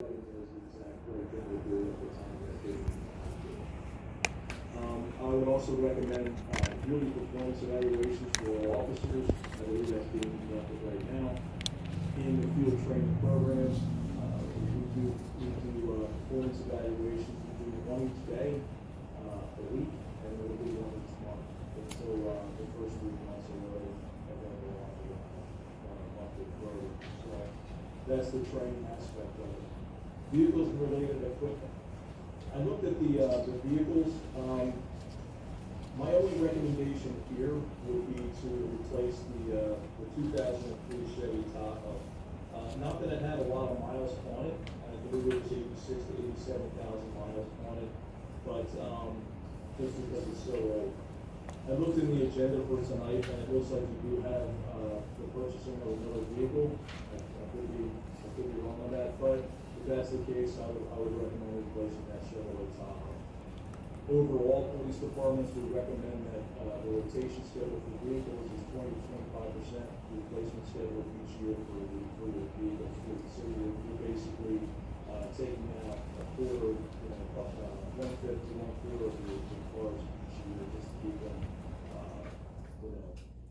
I would also recommend yearly performance evaluations for all officers. I believe that's being conducted right now. In the field training programs, we do performance evaluations. We do one each day, a week, and then we'll do one each month. Until the first 3 months are loaded, and then we'll on a monthly program. So that's the training aspect of it. Vehicles and related equipment. I looked at the vehicles. My only recommendation here would be to replace the 2003 Chevy Tahoe. Not that it had a lot of miles on it. I believe it was 86 to 87,000 miles on it, but just because it's so old. I looked in the agenda for tonight, and it looks like you do have the purchasing of another vehicle. I could be wrong on that, but if that's the case, I would recommend replacing that Chevrolet Tahoe. Overall, police departments would recommend that the rotation schedule for vehicles is 20 to 25% replacement schedule each year for the vehicles. So you're basically taking out a quarter, one-fifth to one-quarter of your cars each year just to keep them,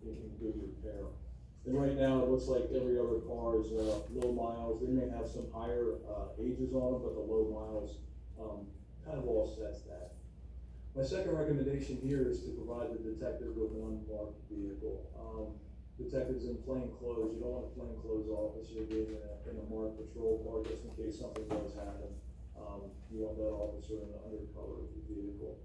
in good repair. And right now, it looks like every other car is low miles. They may have some higher ages on them, but the low miles kind of offsets that. My second recommendation here is to provide the detective with an unmarked vehicle. Detectives in plain clothes, you don't want a plain clothes officer being in a marked patrol car just in case something does happen. You want that officer in the undercover of the vehicle.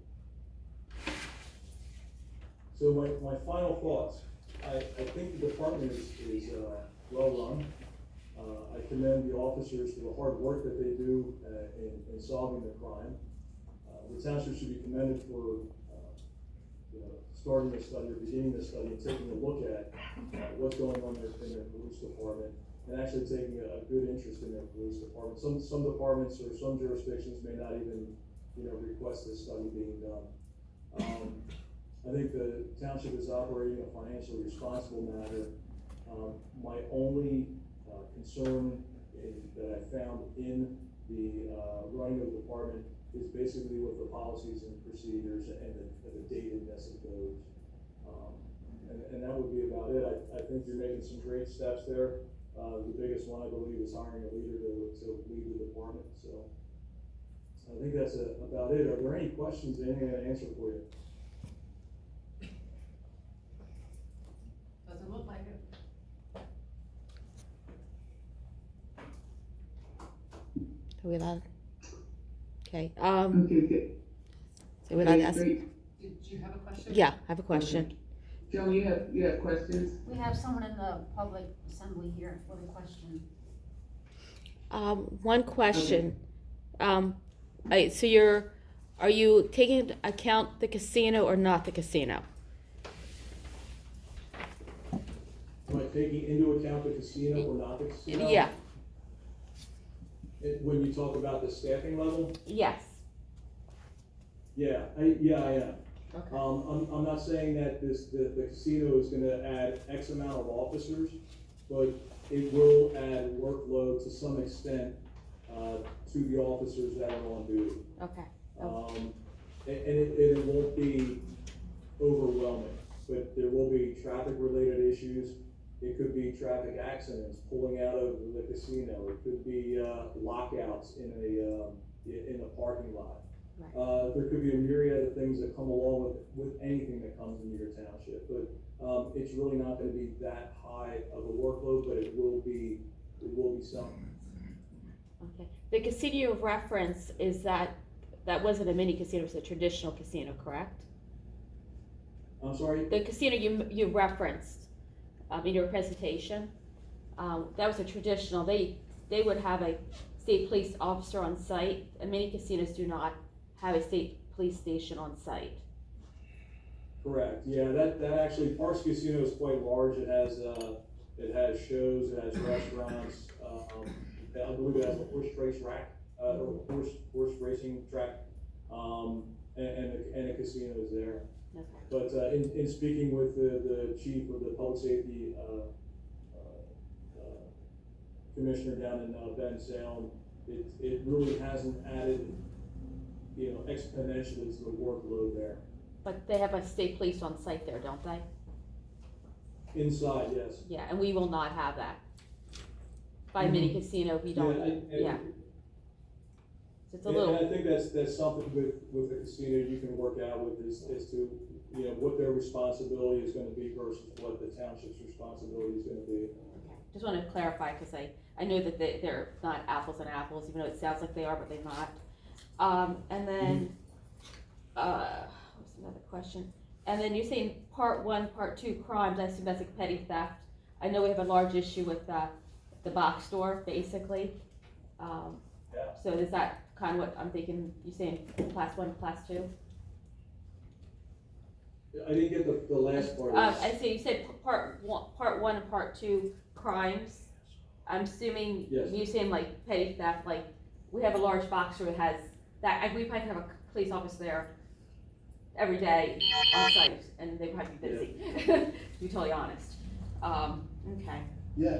So my final thoughts. I think the department is well run. I commend the officers for the hard work that they do in solving the crime. The township should be commended for starting this study or beginning this study and taking a look at what's going on in their police department and actually taking a good interest in their police department. Some departments or some jurisdictions may not even request this study being done. I think the township is operating in a financially responsible manner. My only concern that I found in the running of the department is basically with the policies and procedures and the datedness of those. And that would be about it. I think you're making some great steps there. The biggest one, I believe, is hiring a leader to lead the department. So I think that's about it. Are there any questions, anything I can answer for you? Doesn't look like it. Are we allowed? Okay. Okay, good. So we're allowed to ask. Did you have a question? Yeah, I have a question. Okay. Joan, you have questions? We have someone in the public assembly here for the question. One question. So are you taking into account the casino or not the casino? Am I taking into account the casino or not the casino? Yeah. When you talk about the staffing level? Yes. Yeah, I am. Okay. I'm not saying that the casino is gonna add X amount of officers, but it will add workload to some extent, to the officers that are on duty. Okay. And it won't be overwhelming, but there will be traffic related issues. It could be traffic accidents, pulling out of the casino. It could be lockouts in a parking lot. Right. There could be a myriad of things that come along with anything that comes into your township, but it's really not going to be that high of a workload, but it will be something. Okay. The casino of reference is that wasn't a mini casino; it was a traditional casino, correct? I'm sorry? The casino you referenced in your presentation, that was a traditional. They would have a state police officer on site, and many casinos do not have a state police station on site. Correct. Yeah, that actually Parks Casino is quite large. It has shows, it has restaurants. I believe it has a horse race rack, horse racing track, and a casino is there. Okay. But in speaking with the chief of the public safety commissioner down in Ben Salem, it really hasn't added, exponentially to the workload there. But they have a state police on site there, don't they? Inside, yes. Yeah, and we will not have that. By Mhm. mini casino, we don't, and- yeah. So it's a And little, I think that's something with the casino you can work out with is to, what their responsibility is gonna be versus what the township's responsibility is gonna be. just wanna clarify, cause I know that they're not apples and apples, even though it sounds like they are, but they're not. And then, what's another question? And then you're saying part 1, part 2 crimes, I assume that's like petty theft. I know we have a large issue with, the box store, basically. Yeah. So is that kind of what I'm thinking, you're saying class 1, class 2? I didn't get the last part of I see, you said part 1 and part 2 crimes. I'm assuming Yes. you're saying like petty theft, like we have a large box store that has that, we probably have a police officer there every day on site, and they probably be busy, to be totally honest. Okay. Yeah.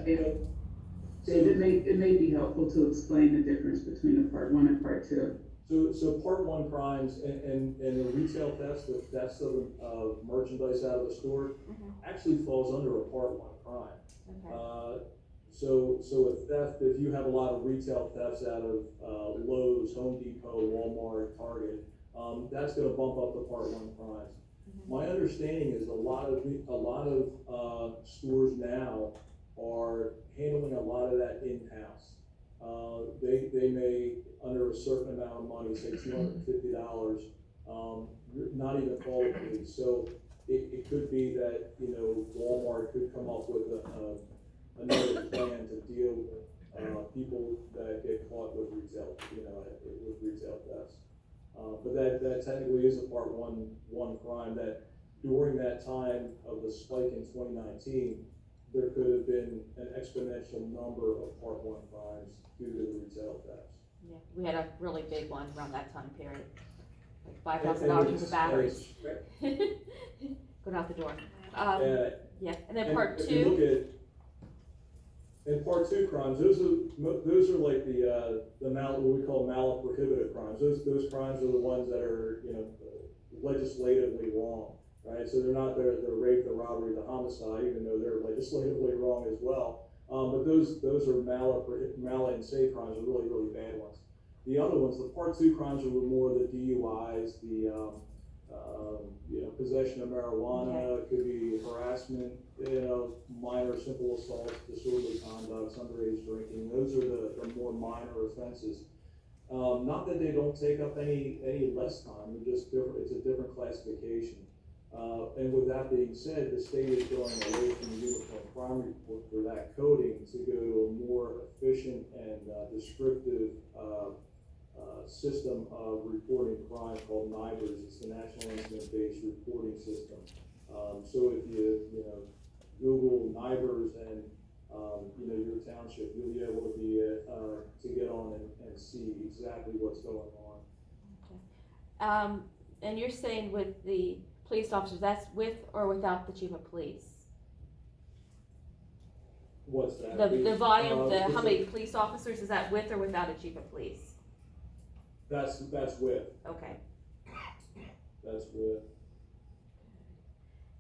Dave, it may be helpful to explain the difference between a part 1 and part 2. So part 1 crimes and the retail thefts, the thefts of merchandise out of the store, actually falls under a part 1 crime. Okay. So a theft, if you have a lot of retail thefts out of Lowe's, Home Depot, Walmart, Target, that's gonna bump up the part 1 crimes. My understanding is a lot of stores now are handling a lot of that in-house. They may, under a certain amount of money, say $250, not even call the police. So it could be that, Walmart could come up with another plan to deal with people that get caught with retail, with retail thefts. But that technically is a part 1 crime that during that time of the spike in 2019, there could have been an exponential number of part 1 crimes due to the retail thefts. Yeah, we had a really big one around that time period, like $5,000 worth of batteries. Going out the door. Yeah, and then part if 2. you look at, in part 2 crimes, those are like what we call mala-prohibited crimes. Those crimes are the ones that are, legislatively wrong, right? So they're not the rape, the robbery, the homicide, even though they're legislatively wrong as well. But those are mala and se crimes are really, really bad ones. The other ones, the part 2 crimes are more the DUIs, the possession of marijuana, it could be harassment, minor simple assaults, disorderly conduct, underage drinking. Those are the more minor offenses. Not that they don't take up any less time, they're just different. It's a different classification. And with that being said, the state is going away from the uniform crime report for that coding to go to a more efficient and descriptive system of reporting crime called NIBRS. It's the National Incident-Based Reporting System. So if you Google NIBRS and your township, you'll be able to get on and see exactly what's going on. Okay. And you're saying with the police officers, that's with or without the chief of police? What's that? The volume, how many police officers, is that with or without a chief of police? That's with. Okay. That's with.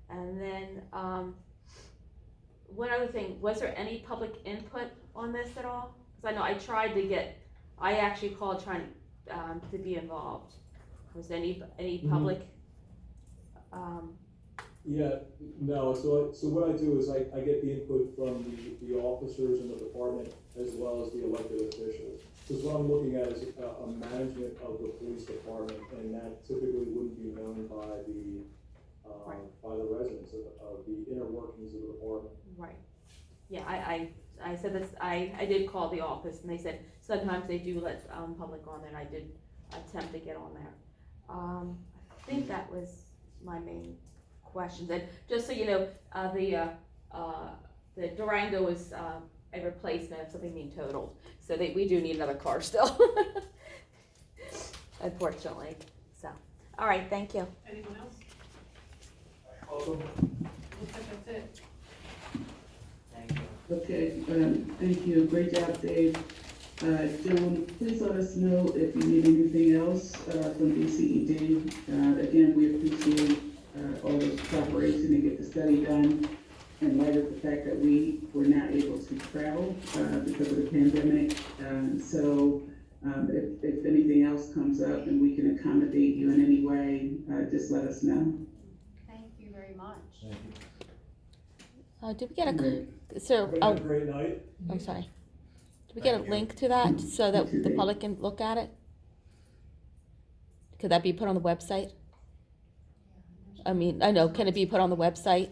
And then, one other thing, was there any public input on this at all? Because I know I actually called trying to be involved. Was there any public? Yeah, no, so what I do is I get the input from the officers in the department as well as the elected officials. Because what I'm looking at is a management of the police department, and that typically wouldn't be known by the residents of the inner workings of the department. Right. Yeah, I said this, I did call the office and they said sometimes they do let public on there, and I did attempt to get on there. I think that was my main questions. And just so you know, the Durango was a replacement of something being totaled, so we do need another car still, unfortunately. So, all right, thank you. Anyone else? Welcome. Looks like that's it. Okay, thank you, great job, Dave. Joan, please let us know if you need anything else, from DCED. Again, we appreciate, all the cooperation to get the study done in light of the fact that we were not able to travel, because of the pandemic. If anything else comes up and we can accommodate you in any way, just let us know. Thank you very much. Thank you. Did we get Great. so, Have a great night. I'm sorry. Did we get a Thank you. link to that so that the public can look at it? Could that be put on the website? I mean, I know, can it be put on the website?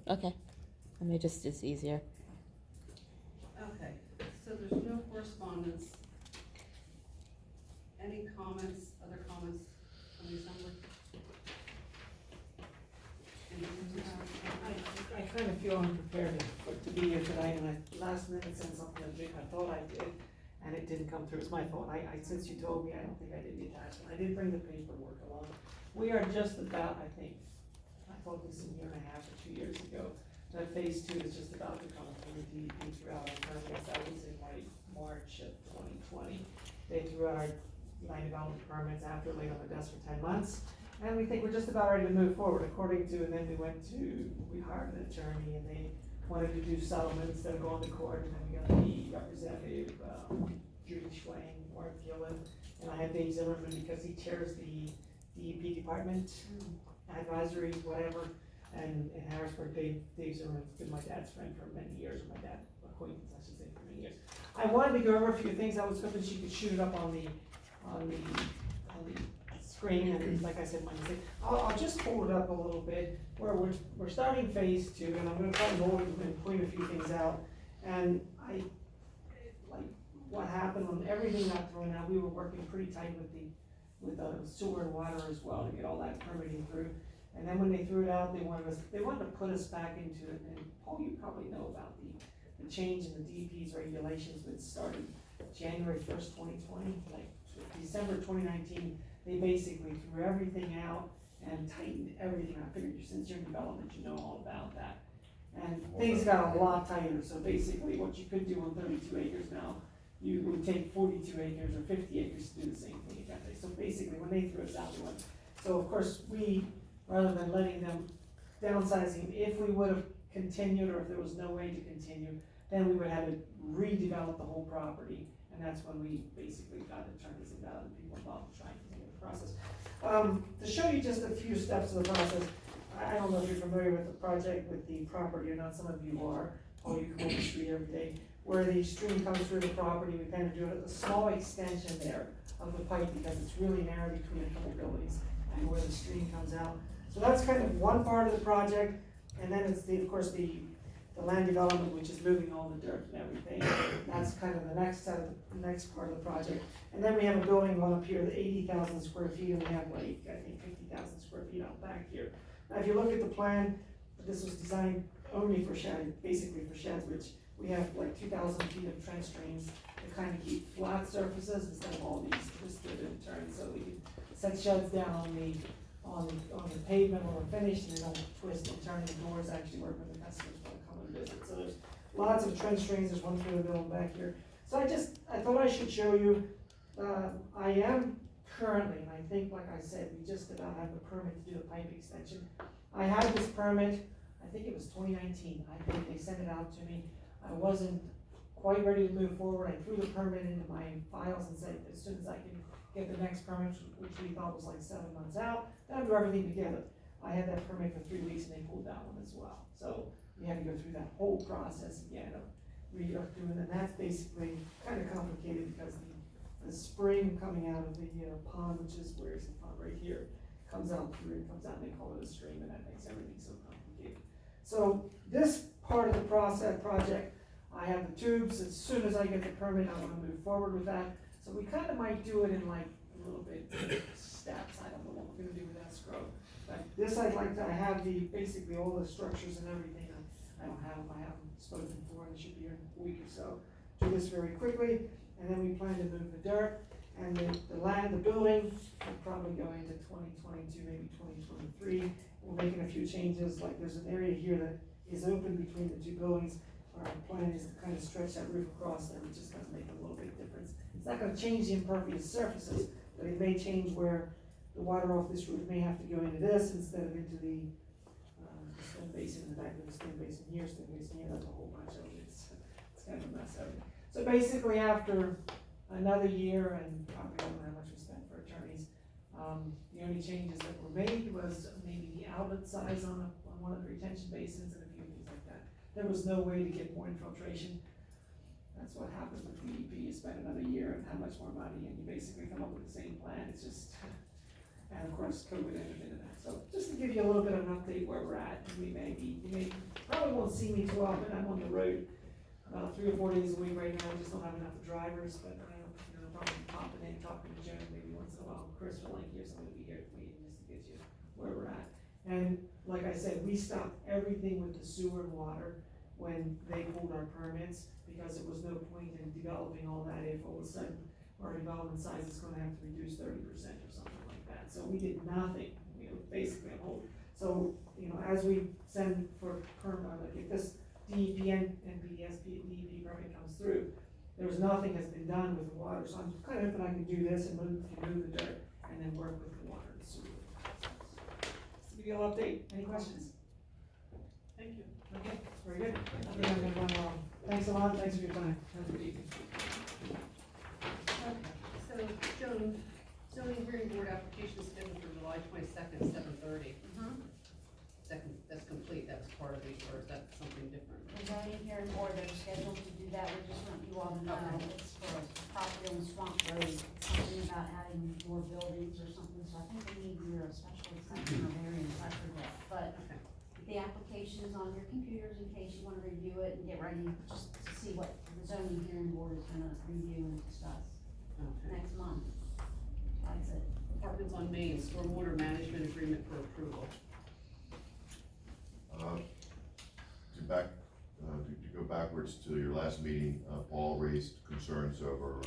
Okay, I mean, just, it's easier. Okay, so there's no correspondence. Any comments, other comments from the assembly? I kind of feel unprepared to be here tonight, and I last minute sent something to Jake, I thought I did, and it didn't come through, it's my fault, since you told me, I don't think I did the attachment, I did bring the paperwork along. We are just about, I think, I thought this a year and a half or 2 years ago, that phase 2 is just about to come through the DEP throughout our permits, that was in like March of 2020. They threw out our land development permits after laid on the desk for 10 months. And we think we're just about ready to move forward according to, and then we hired an attorney and they wanted to do settlement instead of going to court. And then we got the representative, Judy Schwang, Mark Gillen, and I had Dave Zimmerman because he chairs the DEP department, advisory, whatever. And in Harrisburg, Dave Zimmerman's been my dad's friend for many years, or my dad's acquaintance, I should say, for many years. I wanted to go over a few things. I was hoping she could shoot it up on the screen, and like I said, my mistake. I'll just pull it up a little bit, where we're starting phase 2, and I'm gonna try and go and point a few things out. And like what happened when everything got thrown out, we were working pretty tight with the sewer and water as well to get all that permitting through. And then when they threw it out, they wanted to put us back into it, and Paul, you probably know about the change in the DEP's regulations, which started January 1st, 2020, like December 2019, they basically threw everything out and tightened everything. I figured since you're in development, you know all about that. And things got a lot tighter, so basically what you could do on 32 acres now, you would take 42 acres or 50 acres to do the same thing again. So basically, when they threw us out, we went. So of course, we, rather than letting them downsizing, if we would have continued or if there was no way to continue, then we would have to redevelop the whole property. And that's when we basically got attorneys and got other people involved to try and continue the process. To show you just a few steps of the process, I don't know if you're familiar with the project, with the property or not, some of you are, or you come on the street every day, where the stream comes through the property, we kind of do a small extension there of the pipe because it's really narrow between a couple buildings and where the stream comes out. So that's kind of one part of the project, and then it's of course the land development, which is moving all the dirt and everything. That's kind of the next part of the project. And then we have a building one up here, the 80,000 square feet, and we have like, I think 50,000 square feet out back here. Now, if you look at the plan, this was designed only for sheds, basically for sheds, which we have like 2,000 feet of trench drains to kind of keep flat surfaces instead of all these twisted and turned, so we can set sheds down on the pavement when we're finished, and they don't twist and turn. The doors actually work when the customers want to come and visit. So there's lots of trench drains. There's one through the building back here. So I thought I should show you. I am currently, and I think, like I said, we just about have the permit to do the pipe extension. I had this permit, I think it was 2019. I think they sent it out to me. I wasn't quite ready to move forward. I threw the permit into my files and said, as soon as I can get the next permit, which we thought was like 7 months out, then I'd do everything together. I had that permit for 3 weeks and they pulled that one as well. So we had to go through that whole process again of doing, and that's basically kind of complicated because the spring coming out of the pond, which is where's the pond right here, comes out through, comes out and they call it a stream, and that makes everything so complicated. So this part of the project, I have the tubes. As soon as I get the permit, I want to move forward with that. So we kind of might do it in like a little bit steps. I don't know what we're gonna do with escrow. But this I have basically all the structures and everything. I don't have them, I haven't spoken for, and it should be here in a week or so. Do this very quickly, and then we plan to move the dirt, and the building will probably go into 2022, maybe 2023. we're making a few changes, like there's an area here that is open between the two buildings. Our plan is to kind of stretch that roof across there, which is gonna make a little bit difference. It's not gonna change the impervious surfaces, but it may change where the water off this roof may have to go into this instead of into the stem basin in the back of the stem basin here, that's a whole bunch of it, it's kind of a mess of it. So basically, after another year, and probably I don't know how much we spent for attorneys, the only changes that were made was maybe the outlet size on one of the retention basins and a few things like that. There was no way to get more infiltration. That's what happens with DEP, you spend another year and how much more money, and you basically come up with the same plan, it's just, and of course, COVID entered into that. So just to give you a little bit of an update where we're at, you probably won't see me too often, I'm on the road 3 or 4 days a week right now, I just don't have enough drivers, but probably popping in, talking to Joan maybe once in a while. Chris will like you, somebody will be here at the meeting just to get you where we're at. And like I said, we stopped everything with the sewer and water when they pulled our permits, because it was no point in developing all that if all of a sudden our development size is gonna have to reduce 30% or something like that. So we did nothing, basically on hold. So, as we send for permit, like if this DEP and DEP permit comes through, there's nothing has been done with the water, so I'm kind of hoping I can do this and move the dirt and then work with the water and sewer. Just to give you an update, any questions? Thank you. Okay, very good. I think I'm gonna run along. Thanks a lot, thanks for your time. Have a good evening. Okay, so zoning hearing board application scheduled for July 22nd, 7:30. That's complete, that was part of it, or is that something different? The zoning hearing board, they're scheduled to do that, we just want you all to know, Okay. it's for a property on Swamp Road, something about adding more buildings or something, so I think we need your special exception or variance, I forget. But Okay. the application is on your computers in case you wanna review it and get ready just to see what the zoning hearing board is gonna review and discuss Okay. next month. That's it. Apartments on Main, stormwater management agreement for approval. To go backwards to your last meeting, Paul raised concerns over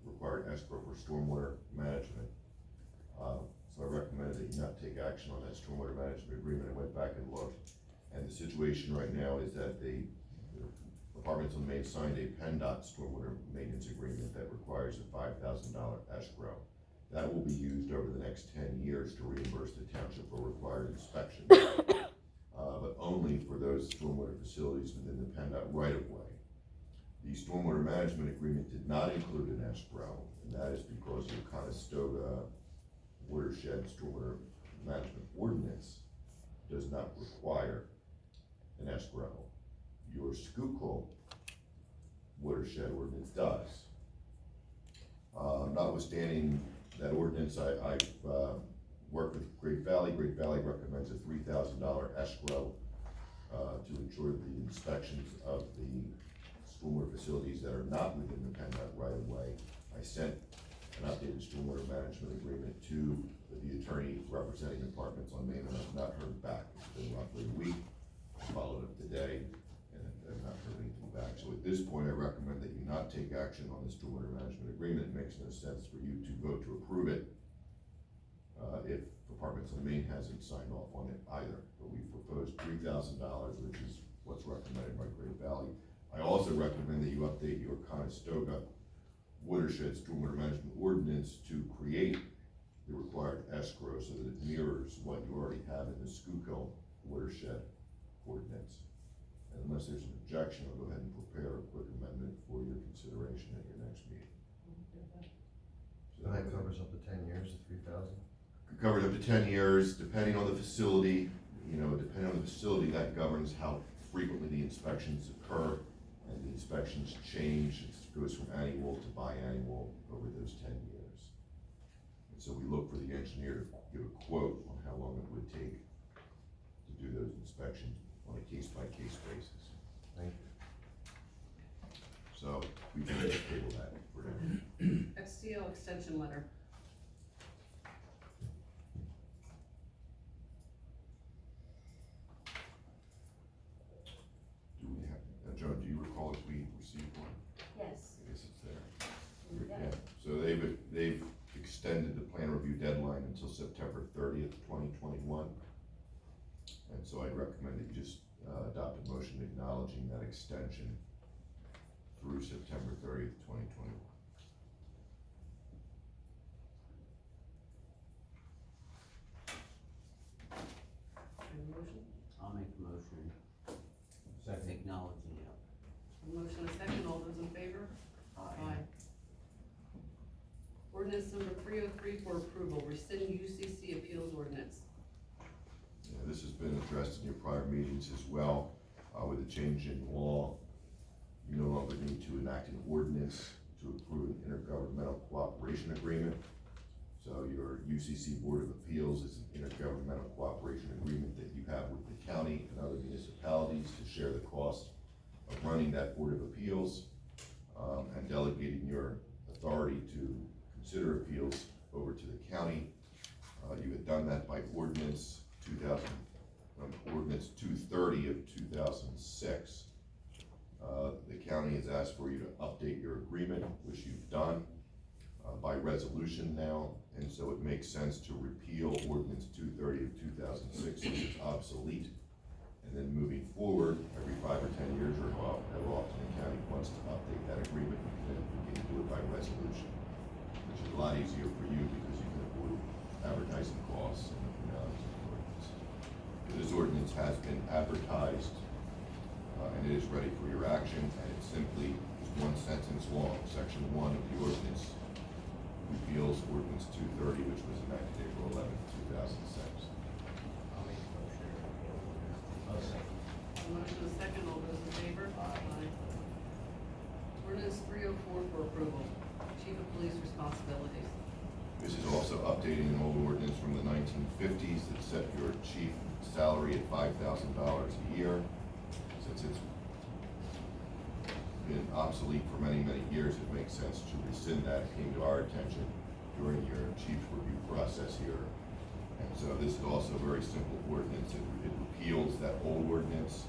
required escrow for stormwater management. So I recommended that you not take action on that stormwater management agreement. I went back and looked, and the situation right now is that the Apartments on Main signed a PennDOT stormwater maintenance agreement that requires a $5,000 escrow. That will be used over the next 10 years to reimburse the township for required inspections. But only for those stormwater facilities within the PennDOT right-of-way. The stormwater management agreement did not include an escrow, and that is because the Conestoga watershed stormwater management ordinance does not require an escrow. Your Schuylkill watershed ordinance does. Notwithstanding that ordinance, I've worked with Great Valley. Great Valley recommends a $3,000 escrow to ensure the inspections of the stormwater facilities that are not within the PennDOT right-of-way. I sent an updated stormwater management agreement to the attorney representing Apartments on Main, and I've not heard back. It's been roughly a week. I followed up today, and I've not heard anything back. So at this point, I recommend that you not take action on the stormwater management agreement. It makes no sense for you to vote to approve it if Apartments on Main hasn't signed off on it either. But we proposed $3,000, which is what's recommended by Great Valley. I also recommend that you update your Conestoga watershed stormwater management ordinance to create the required escrow so that it mirrors what you already have in the Schuylkill watershed ordinance. And unless there's an objection, I'll go ahead and prepare a quick amendment for your consideration at your next meeting. So that covers up to 10 years, 3,000? Covers up to 10 years, depending on the facility. Depending on the facility, that governs how frequently the inspections occur, and the inspections change. It goes from annual to biannual over those 10 years. And so we look for the engineer to give a quote on how long it would take to do those inspections on a case-by-case basis. Thank you. So we can just table that for now. XCL extension letter. Do we have, Joan, do you recall if we received one? Yes. I guess it's there. Yeah. Yeah, so they've extended the plan review deadline until September 30th, 2021. extension through September 30th, 2021. Any motion? I'll make the motion, Second. acknowledging it. A motion and a second, all those in favor? Ordinance number 303 for approval, rescind UCC appeals ordinance. Yeah, this has been addressed in your prior meetings as well. With the change in law, you no longer need to enact an ordinance to approve an intergovernmental cooperation agreement. So your UCC Board of Appeals is an intergovernmental cooperation agreement that you have with the county and other municipalities to share the cost of running that Board of Appeals, and delegating your authority to consider appeals over to the county. You had done that by ordinance ordinance 230 of 2006. The county has asked for you to update your agreement, which you've done by resolution now, and so it makes sense to repeal ordinance 230 of 2006, which is obsolete. And then moving forward, every 5 or 10 years or however often the county wants to update that agreement, you can then begin to do it by resolution, which is a lot easier for you because you can avoid advertising costs and ordinance. This ordinance has been advertised, and it is ready for your action, and it simply is one sentence long. Section 1 of the ordinance repeals ordinance 230, which was enacted April 11th, 2006. I'll make the motion. I'll second. A motion and a second, all those in favor? Aye. Ordinance 304 for approval, chief of police responsibilities. This is also updating an old ordinance from the 1950s that set your chief salary at $5,000 a year. Since it's been obsolete for many, many years, it makes sense to rescind that. It came to our attention during your chief's review process here. And so this is also a very simple ordinance. It repeals that old ordinance.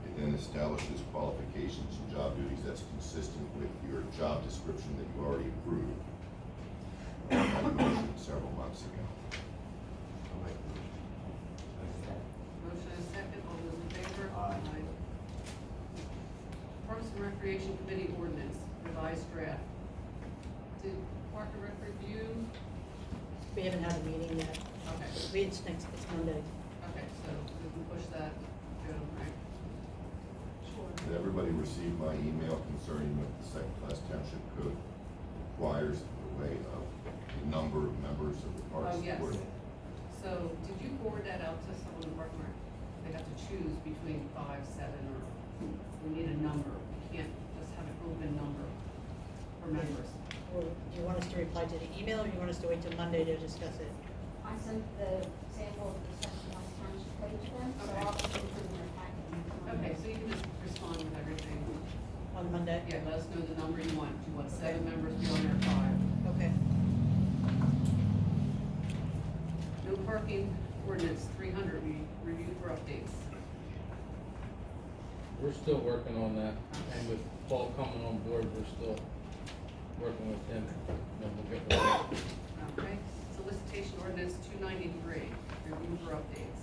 It then establishes qualifications and job duties that's consistent with your job description that you already approved. That motion several months ago. I'll make the motion. Motion and a second, all those in favor? Aye. Parks and Recreation Committee ordinance, revised draft. Did Park and Rec review? We haven't had a meeting yet. Okay, It's Monday. okay, so we can push that, go, right? Did everybody receive my email concerning what the second-class township code requires in the way of the number of members of the Parks Oh, yes. Board? So, did you forward that out to someone in Park and Rec? They have to choose between 5, 7, or we need a number. We can't just have an open number for members. Or do you want us to reply to the email, or do you want us to wait till Monday to discuss it? I sent the sample of the section last township code to them, so Okay. I'll put it in their packet. Okay, so you can just respond with everything. On Monday? Yeah, let us know the number you want. Do you want 7 members, do you want 5? Okay. No parking ordinance 300, review for updates. We're still working on that, and with Paul coming on board, we're still working with him, and we'll get with it. Okay, solicitation ordinance 293, review for updates.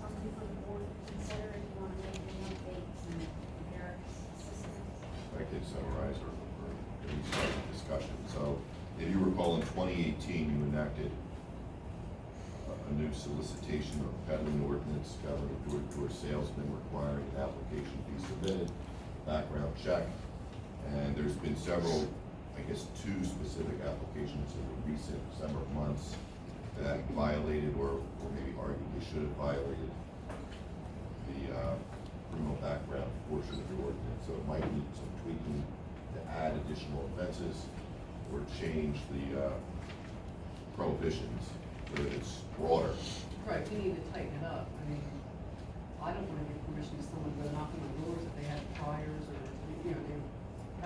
Something for the board to consider if you want to make any updates and Eric's assistance. I did summarize or restart the discussion. So if you recall, in 2018, you enacted a new solicitation or peddling ordinance governing door-to-door salesmen requiring an application be submitted, background check. And there's been several, I guess 2 specific applications in the recent summer months that violated or maybe arguably should have violated the criminal background portion of the ordinance. So it might need some tweaking to add additional offenses or change the prohibitions so that it's broader. Right, we need to tighten it up. I mean, I don't want to give permission to someone to go knocking on doors if they have priors or, you know, they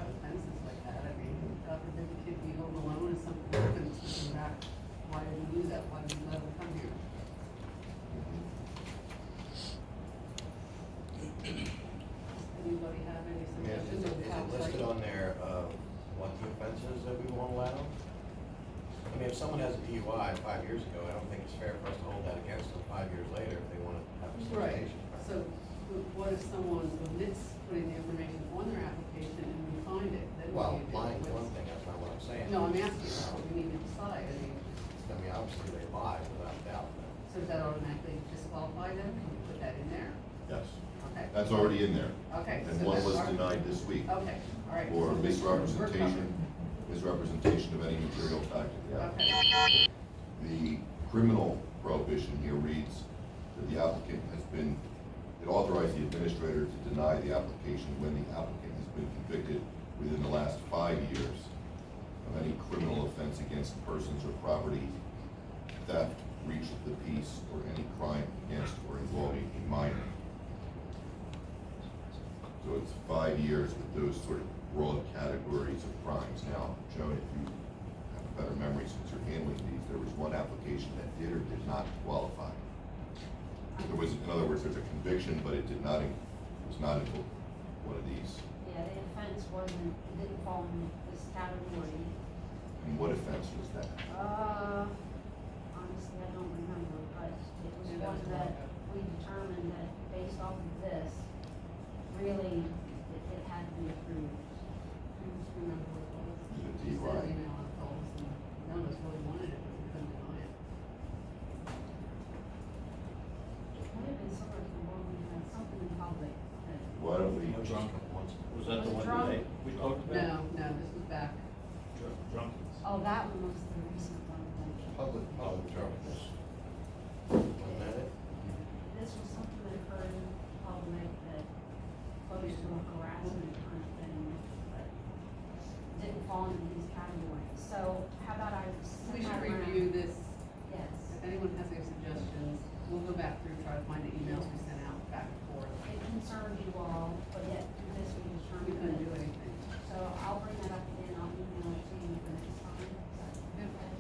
have offenses like that. I mean, God forbid the kid be home alone and something happens to them back. Why did we do that? Why did we let them come here? Anybody have any Yeah, suggestions is of it how listed tight? on there, what the offenses that we won't allow? I mean, if someone has a DUI 5 years ago, I don't think it's fair for us to hold that against them 5 years later if they want to have a Right, information. so what if someone omits putting the information on their application and we find it, then what Well, do you do? lying's What's- one thing, that's not what I'm saying. No, I'm asking, what we need to decide, I mean, obviously they lie without doubt. so does that automatically disqualify them? Can we put that in there? Yes, Okay. that's already in there. Okay. And so one that's was our- denied this week. Okay, all right. For so we're misrepresentation, covered. misrepresentation of any material fact of the application. Okay, The criminal prohibition here reads that the applicant has been, it authorized the administrator to deny the application when the applicant has been convicted within the last 5 years of any criminal offense against persons or property, theft, breach of the peace, or any crime against or involving a minor. So it's 5 years with those sort of broad categories of crimes. Now, Joan, if you have a better memory since you're handling these, there was one application that did or did not qualify. There was, in other words, there's a conviction, but it was not in one of these. Yeah, the offense wasn't, it didn't fall in this category. And what offense was that? Honestly, I don't remember, but it was Yeah, that one was a while that ago. we determined that based off of this, really, it had to be approved. I just remember what it was. Is it She sent DUI? an email and told us, and none of us really wanted it, but we couldn't deny it. It might have been similar to the one we had, something in public that. Why don't we, Was that the Was it one drunk? that we talked about? No, this was back, Drunkenness. Oh, that one was the recent one, I think. Public drunkenness. Wasn't that it? This was something that occurred in public that close to a harassment kind of thing, but didn't fall into these categories. So how about I send we should that around? review this. Yes. If anyone has any suggestions, we'll go back through, try to find the emails we sent out back and forth. It concerned you all, but yet through this we We determined couldn't do that. anything. So I'll bring that up again, I'll email it to you for next time. Is that okay?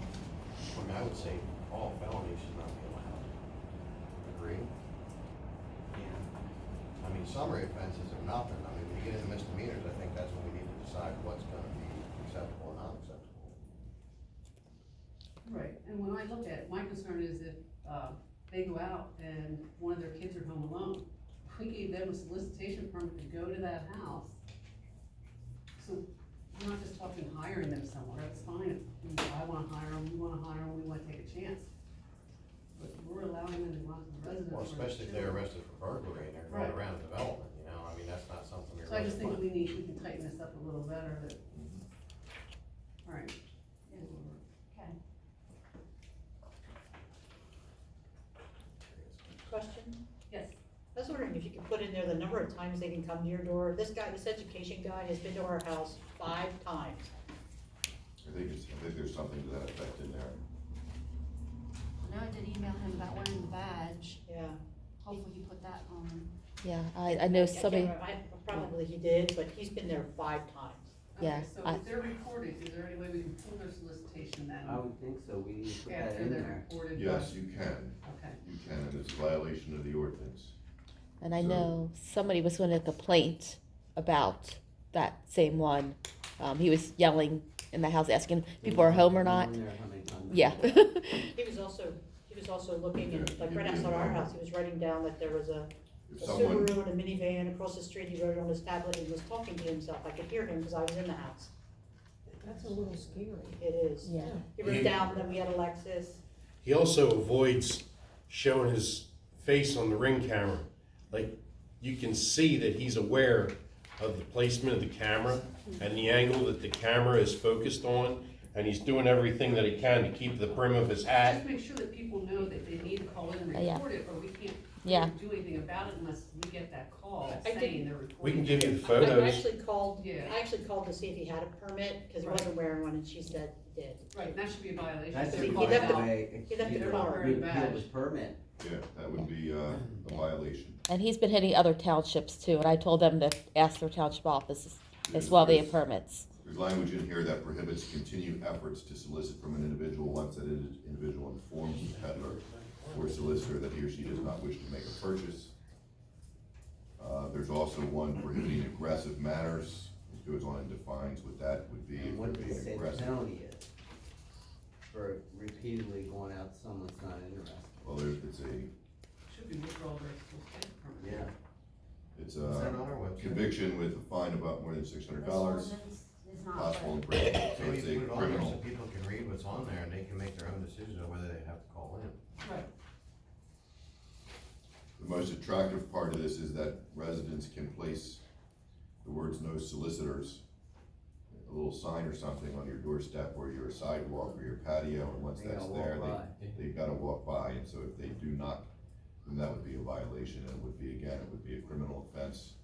I mean, I would say all felonies should not be allowed. Agree? Yeah. I mean, summary offenses are nothing. I mean, when you get into misdemeanors, I think that's when we need to decide what's gonna be acceptable and not acceptable. Right, and when I look at it, my concern is if, they go out and one of their kids are home alone, we gave them a solicitation permit to go to that house. So, we're not just talking hiring them somewhere, that's fine, if I wanna hire them, you wanna hire them, we wanna take a chance. But we're allowing them to go out to the residence. Well, where especially if they're they're chilling. arrested for burglary and they're going Right. around development, you know, I mean, that's not something we So I just think really want. we can tighten this up a little better, that, alright. Okay. Question? Yes, I was wondering if you could put in there the number of times they can come to your door. This guy, this education guy has been to our house 5 times. I think there's something to that effect in there. I know I did email him about wearing the badge, Yeah. hopefully he put that on. Yeah, I know I can't somebody, remember. Probably he did, but he's been there 5 times. Yeah, okay, so I- if they're reported, is there any way we can pull their solicitation then? I would think so, we need to put that After in they're there. reported? Yes, you can. Okay. You can, and it's a violation of the ordinance. and I So- know somebody was doing a complaint about that same one. He was yelling in the house, asking if people are home or not. Been there how many times? Yeah. He was also looking at, like right outside our house, he was writing down that there was a If a someone, Subaru and a minivan across the street. He wrote it on his tablet and was talking to himself. I could hear him because I was in the house. That's a little scary. It is. Yeah. He wrote down that we had a Lexus. He also avoids showing his face on the ring camera. Like, you can see that he's aware of the placement of the camera and the angle that the camera is focused on, and he's doing everything that he can to keep the brim of his hat. Just make sure that people know that they need to call in and Yeah. report it, or we can't Yeah. do anything about it unless we get that call I did- saying they're reporting. We can give you the I photos. Yeah. actually called to see if he had a permit because he Right. wasn't wearing one, and she said he did. Right, and that should be a violation. That's They're the He calling left correct it- out. way, he left it They're not wearing a repeal badge. his permit. yeah, that would be a violation. And he's been hitting other townships too, and I told them to ask their township offices as well, they have permits. There's language in here that prohibits continued efforts to solicit from an individual once that individual informs the peddler or solicitor that he or she does not wish to make a purchase. There's also one prohibiting aggressive manners. It goes on and defines what that would be. And If what they're does it being say the aggressive. penalty is for repeatedly going out to someone that's not interested? Well, it's a, Should be withdrawal versus what's in it? conviction with a fine about more than $600, This ordinance is not. possible but- imprisonment, so Maybe it's a put it on there criminal. so people can read what's on there and they can make their own decisions on whether they have to call in. Right. The most attractive part of this is that residents can place the words "no solicitors," a little sign or something on your doorstep or your sidewalk or your patio, and once They that's gotta there, walk they've gotta walk by, and so if they do not, then that would be a violation, and it would be, again, it would be a criminal offense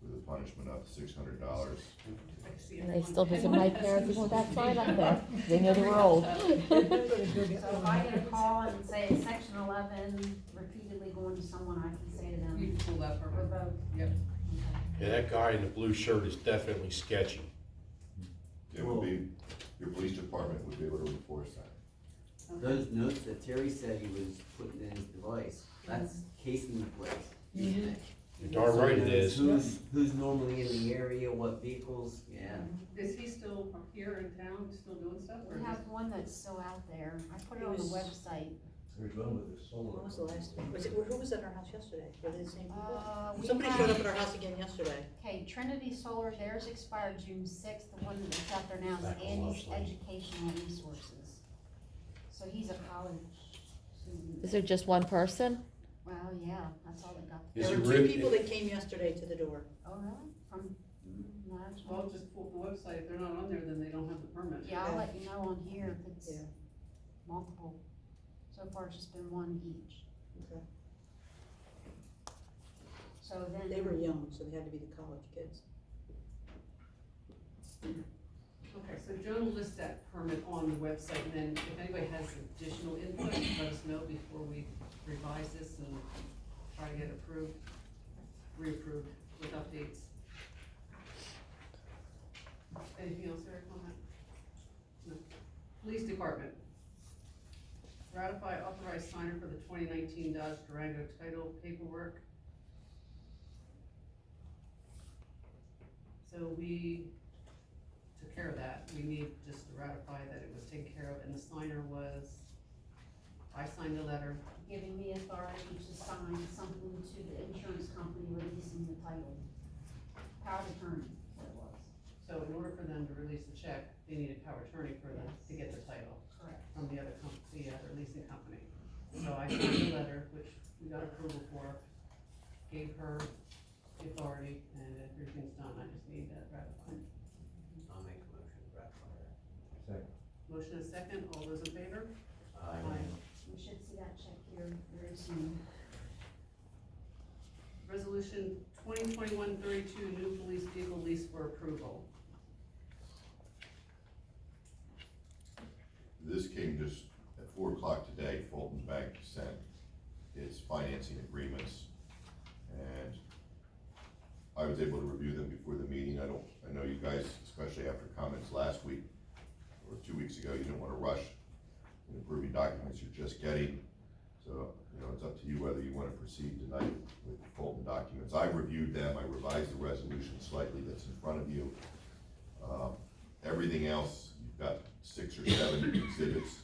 with a punishment of $600. And they still visit my parents even with that sign up there. They knew they were old. So if I get a call and say it's section 11, repeatedly going to someone, I can say to them, You can pull that permit. revoke. Yep. Okay. Yeah, that guy in the blue shirt is definitely sketchy. It would be, your police department would be able to enforce that. Those notes that Terry said he was putting in his device, that's casing the place. Mhm. You're darn right it is. Who's normally in the area, what vehicles, yeah. Is he still here in town, still doing stuff, or We is have one that's still out there. I put it It on the was- website. There's one with the solar. When was the last, who was at our house yesterday? Were they the same people? We Somebody have- showed up at our house again yesterday. Okay, Trinity Solar, theirs expired June 6th. The one that's out there now is Back on Andy's Leslie. Educational Resources. So he's a college student. Is there just one person? Well, yeah, that's all they got. Is There it were two really- people that came yesterday to the door. Oh, really? From, large Well, one? just pull the website, if they're not on there, then they don't have the permit. Yeah, I'll let you know on here if it's Yeah. multiple. So far, it's just been one each. Okay. So then. They were young, so they had to be the college kids. Okay, so Joan will list that permit on the website, and then if anybody has additional input, let us know before we revise this and try to get approved, reapproved with updates. Anything else, Eric, on that? No. Police Department. Ratify authorized signer for the 2019 Dodge Durango title paperwork. So we took care of that. We need just to ratify that it was taken care of, and the signer was, I signed the letter. Giving me authority to sign something to the insurance company releasing the title. Power of attorney, that was. So in order for them to release the check, they need a power of attorney for them to get the title Correct. from the other leasing company. So I signed the letter, which we got approval for, gave her the authority, and everything's done. I just need that ratified. I'll make a motion to ratify that. Second. Motion is second. All those in favor? We should see that check here very soon. Resolution 2021-32, new police vehicle lease for approval. This came just at 4 o'clock today. Fulton Bank sent its financing agreements, and I was able to review them before the meeting. I know you guys, especially after comments last week or 2 weeks ago, you didn't want to rush in approving documents you're just getting. So, it's up to you whether you want to proceed tonight with the Fulton documents. I reviewed them. I revised the resolution slightly that's in front of you. Everything else, you've got 6 or 7 exhibits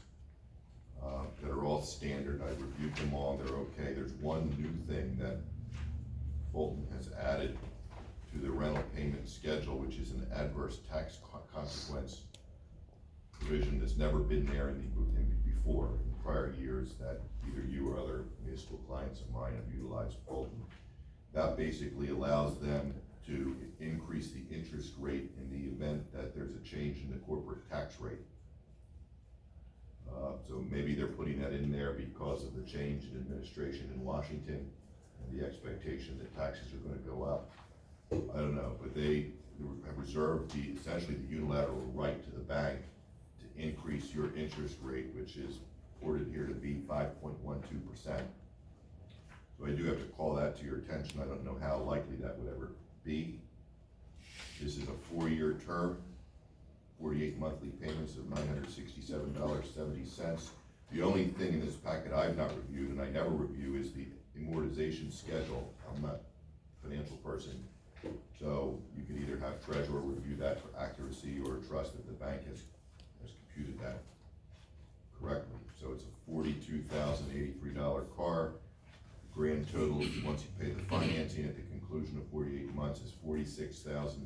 that are all standard. I reviewed them all, they're okay. There's one new thing that Fulton has added to the rental payment schedule, which is an adverse tax consequence provision that's never been there before, in prior years, that either you or other municipal clients of mine have utilized Fulton. That basically allows them to increase the interest rate in the event that there's a change in the corporate tax rate. So maybe they're putting that in there because of the change in administration in Washington and the expectation that taxes are gonna go up. I don't know, but they have reserved essentially the unilateral right to the bank to increase your interest rate, which is reported here to be 5.12%. So I do have to call that to your attention. I don't know how likely that would ever be. This is a 4-year term, 48 monthly payments of $967.70. The only thing in this packet I've not reviewed, and I never review, is the amortization schedule. I'm not a financial person, so you can either have treasurer review that for accuracy or trust that the bank has computed that correctly. So it's a $42,083 car. Grand total, once you pay the financing at the conclusion of 48 months, is $46,449.60.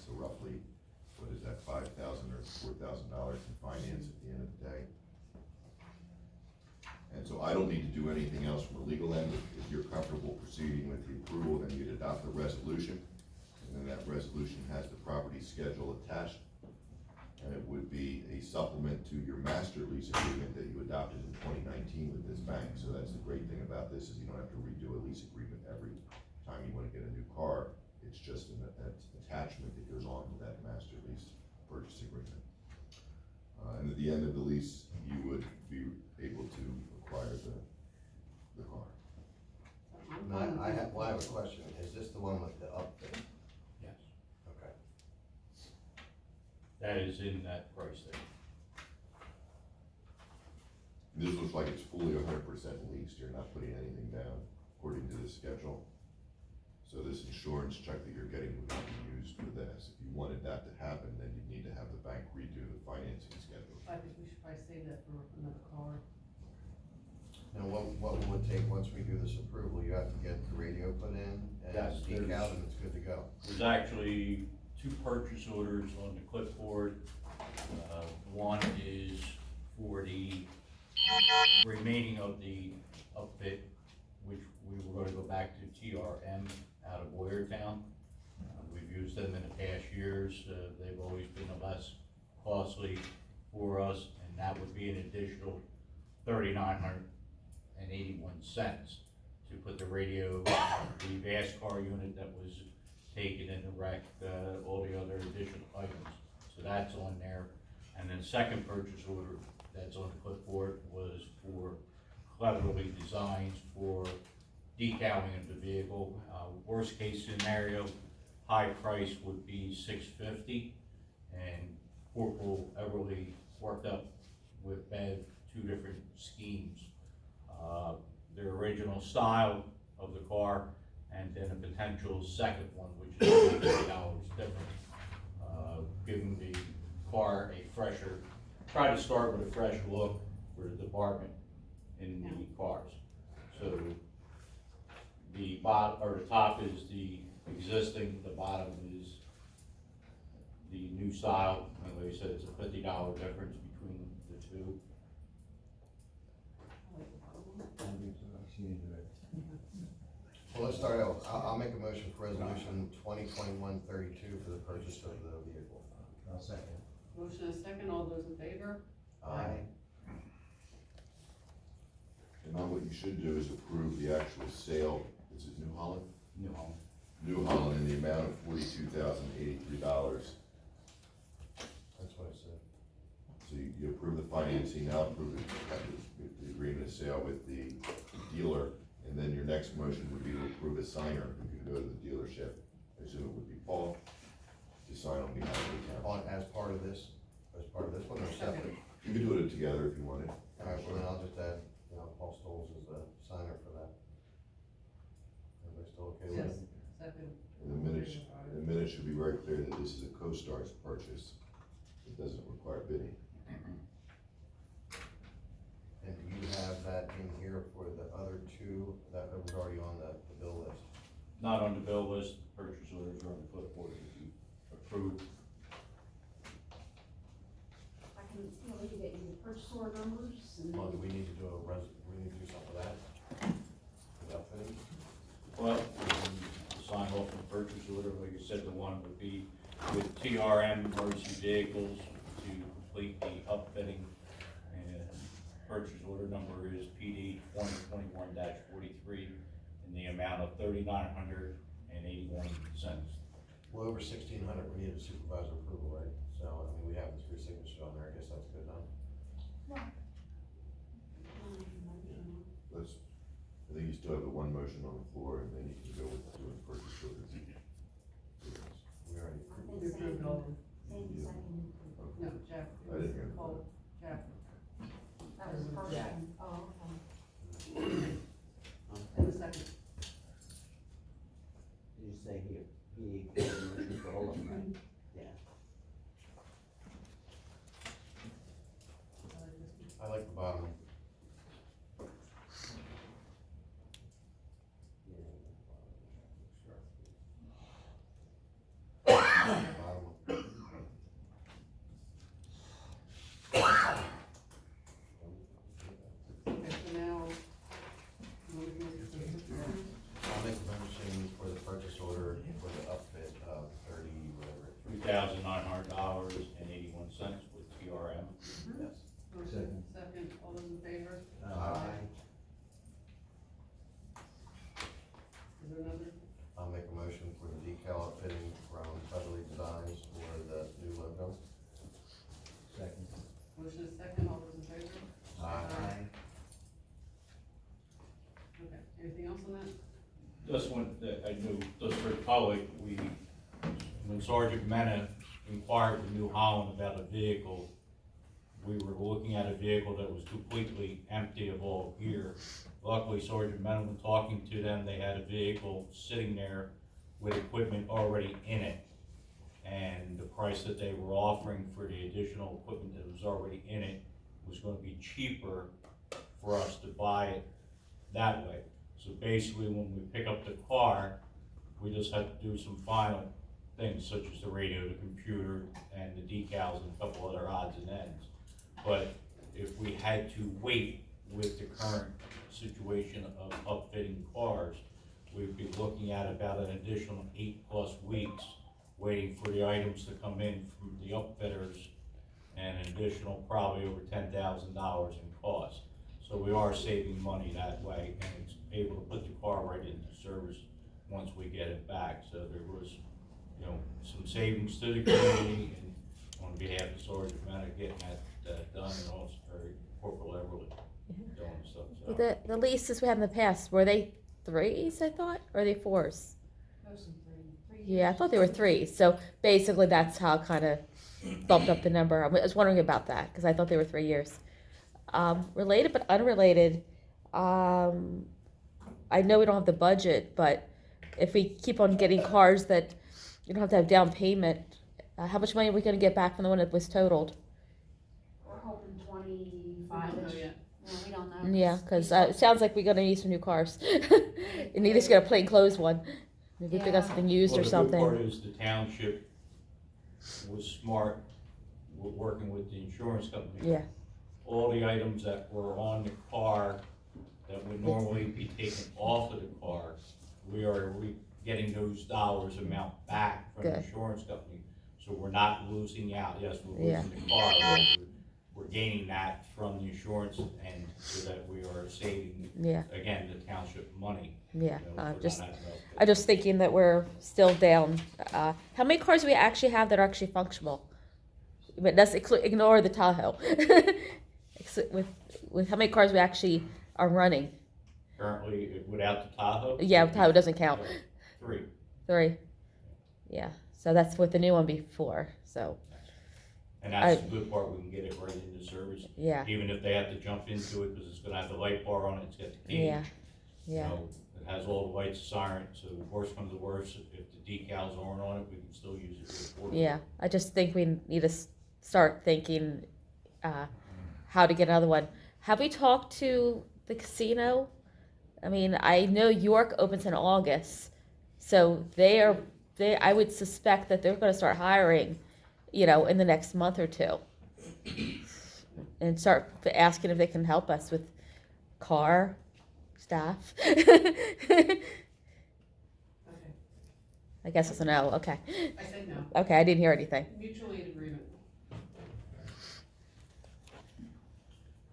So roughly, what is that, $5,000 or $4,000 in finance at the end of the day. And so I don't need to do anything else from a legal end. If you're comfortable proceeding with the approval, then you'd adopt the resolution. And then that resolution has the property schedule attached. And it would be a supplement to your master lease agreement that you adopted in 2019 with this bank. So that's the great thing about this, is you don't have to redo a lease agreement every time you wanna get a new car. It's just an attachment that goes on to that master lease purchase agreement. And at the end of the lease, you would be able to acquire the car. No, I have a question. Is this the one with the upfit? Yes, Okay. that is in that price there. This looks like it's fully 100% leased. You're not putting anything down according to the schedule. So this insurance check that you're getting would not be used for this. If you wanted that to happen, then you'd need to have the bank redo the financing schedule. I think we should probably save that for another car. Now, what will it take once we do this approval? You have to get the radio put in and Yes, decal there's- and it's good to go. There's actually 2 purchase orders on the clipboard. One is for the remaining of the upfit, which we were gonna go back to TRM out of Boyertown. We've used them in the past years. They've always been less costly for us, and that would be an additional $3,981 to put the radio, the VASCAR unit that was taken in the wreck, all the other additional items. So that's on there. And then second purchase order that's on the clipboard was for cleverly designs for decaling of the vehicle. Worst case scenario, high price would be $650, and Corporal Everly worked up with Bev 2 different schemes. Their original style of the car, and then a potential second one, which is $50 different. Giving the car a fresher, try to start with a fresh look for the department in the cars. So the top is the existing, the bottom is the new style, and like I said, it's a $50 difference between the two. Well, let's start out. I'll make a motion for resolution 2021-32 for the purchase of the vehicle. I'll second. Motion is second, all those in favor? Aye. And now what you should do is approve the actual sale. Is it New Holland? New Home. New Holland in the amount of $42,083. That's what I said. So you approve the financing, now approve the agreement of sale with the dealer, and then your next motion would be to approve a signer who can go to the dealership. I assume it would be Paul, to sign on behalf of the town. As part of this one or separate? You can do it together if you wanted. All right, well then I'll just add, Paul Stoles as the signer for that. Everybody still okay with Yes, it? second. And the minutes should be very clear that this is a CoStar's purchase. It doesn't require bidding. And do you have that in here for the other 2 that was already on the bill list? Not on the bill list, purchase orders are on the clipboard if you approve. I can, we can get you the purchase order numbers and. Well, do we need to do we need to do something for that? Without fitting? Well, sign off on the purchase order, like I said, the one would be with TRM Emergency Vehicles to complete the upfitting. And purchase order number is PD 2021-43 in the amount of $3,981. Well, over 1,600, we need a supervisor approval, right? So, we have the 3 signatures on there, I guess that's good enough. I think you still have the one motion on the floor, and then you can go with doing purchase orders. We already approved. You approved all of them. Same second. Okay. No, Jeff. I didn't hear that. Paul, Jeff. That was the first Yeah. one. Oh, And the second. Did you say he gave a motion for all of them, right? Yeah. I like the bottom one. on that? Just one, that I knew, just for the public, when Sergeant Mena inquired with New Holland about a vehicle, we were looking at a vehicle that was completely empty of all gear. Luckily, Sergeant Mena, when talking to them, they had a vehicle sitting there with equipment already in it. And the price that they were offering for the additional equipment that was already in it was gonna be cheaper for us to buy it that way. So basically, when we pick up the car, we just have to do some final things such as the radio, the computer, and the decals, and a couple other odds and ends. But if we had to wait with the current situation of upfitting cars, we'd be looking at about an additional 8+ weeks waiting for the items to come in from the upfitters, and an additional probably over $10,000 in cost. So we are saving money that way, and it's able to put the car right into service once we get it back. So there was, some savings to the community, and on behalf of Sergeant Mena getting that done, and also Corporal Everly doing stuff. So. The leases we had in the past, were they 3s, I thought, or are they 4s? Yeah, I thought they were 3s. So basically, that's how kind of bumped up the number. I was wondering about that because I thought they were 3 years. Related but unrelated, I know we don't have the budget, but if we keep on getting cars that you don't have to have down payment, how much money are we going to get back from the one that was totaled? We're hoping I don't know 25-ish. yet. Yeah, we don't know. Yeah, because it sounds like we're going to need some new cars. And need to get a plain clothes one. Maybe if we got Yeah. something used Well, or the something. good part is the township was smart with working with the insurance company. Yeah. All the items that were on the car that would normally be taken off of the car, we are getting those dollars amount back from the Good. insurance company. So we're not losing out. Yes, we're Yeah. losing the car, but we're gaining that from the insurance end so that we are saving, Yeah. again, the township money. Yeah. for not Just having to- I'm just thinking that we're still down. How many cars do we actually have that are actually functional? But let's ignore the Tahoe. with how many cars we actually are running? Currently, without the Tahoe? Yeah, Tahoe doesn't count. 3. 3. Yeah. So that's with the new one before. So And that's the good part, we can get it right into service. yeah. Even if they have to jump into it, because it's gonna have the light bar on it, it's got the cage. Yeah. Yeah. It has all the lights, siren, so worst comes to worst, if the decals aren't on it, we can still use it for portable. Yeah. I just think we need to start thinking how to get another one. Have we talked to the casino? I mean, I know York opens in August, so I would suspect that they're going to start hiring, in the next month or two, and start asking if they can help us with car staff. Okay, I guess it's a no. Okay. I said no. Okay, I didn't hear anything. Mutual aid agreement.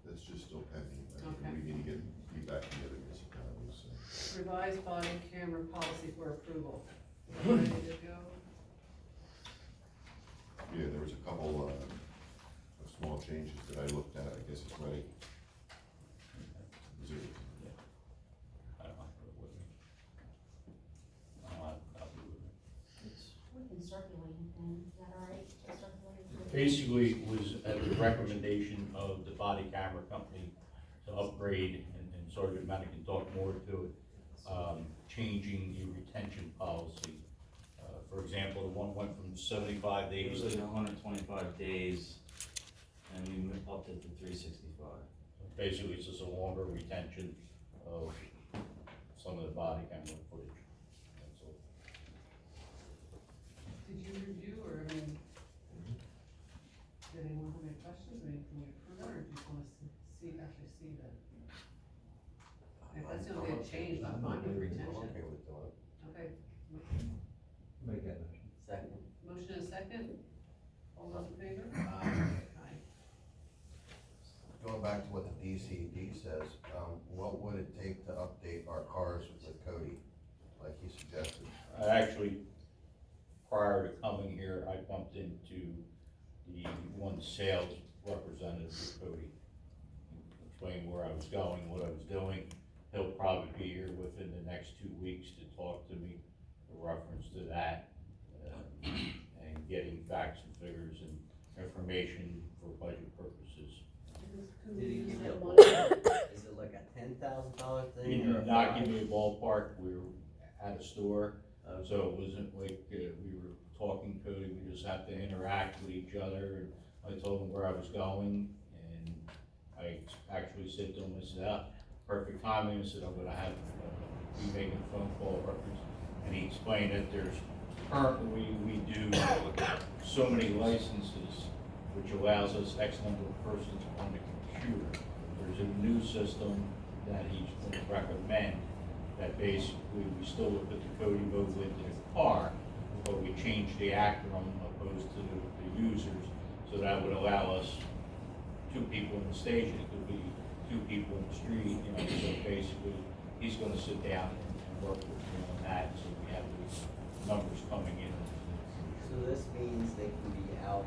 That's just still pending. I Okay. think we need to get feedback from the other municipalities, so. Revised body camera policy for approval. Ready to go? Yeah, there was a couple, of small changes that I looked at, I guess it's ready. Is it- I don't have it with me. I don't have a copy with me. We can circulate it then, is that all right? Circulate it. Basically, it was at the recommendation of the body camera company to upgrade, and Sergeant Mena can talk more to it, changing the retention policy. For example, the one went from 75 It days was to like 125 days, and we upped it to 365. basically it's just a longer retention of some of the body camera footage. That's all. Did you review, or, I mean, did anyone have any questions, I mean, can we approve it, or do you just wanna actually see that? If that's the only change, I'm fine with retention. Okay with doing it. Okay, Make that motion. Second. motion and second, all those in favor? Aye. Going back to what the DCD says, what would it take to update our cars with Cody, like he suggested? I actually, prior to coming here, I bumped into the one sales representative for Cody. Explained where I was going, what I was doing. He'll probably be here within the next 2 weeks to talk to me in reference to that, and getting facts and figures and information for budget purposes. Did he give you a Money. ballpark? Is it like a $10,000 He thing or did a not give five? me a ballpark, we were at a store, Okay. so it wasn't like, we were talking coding, we just have to interact with each other, and I told him where I was going, and I actually said to him, I said, perfect timing, I said, I'm gonna have, be making a phone call reference, and he explained that there's currently, we do so many licenses, which allows us X number of persons on the computer. There's a new system that he's gonna recommend, that basically we still would put the coding mode into the car, but we change the acronym opposed to the users, so that would allow us 2 people in the station, it could be 2 people in the street, you know, so basically, he's gonna sit down and work with me on that, so we have these numbers coming in. So this means they can be out,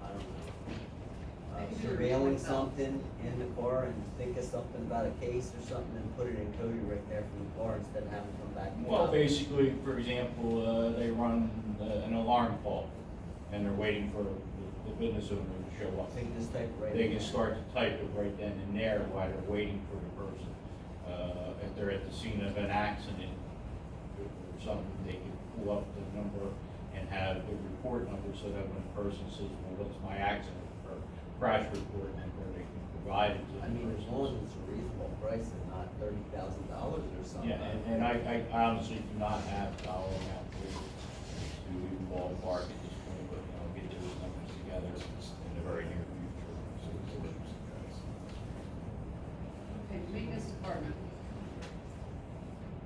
I don't know, They can do it surveilling themselves. something in the car and think of something about a case or something and put it in Cody right there from the car instead of having to come back. and Well, out. basically, for example, they run an alarm call, and they're waiting for the business owner to show up. They can just type it right They in can there. start to type it right then and there while they're waiting for the person. If they're at the scene of an accident or something, they can pull up the number and have the report number, so that when a person says, well, what's my accident or crash report number, they can provide it to the I mean, as person. long as it's a reasonable price and not $30,000 or something. Yeah, and I honestly do not have dollar amount to even ballpark at this point, but I'll get those numbers together in the very near future. Okay, maintenance department.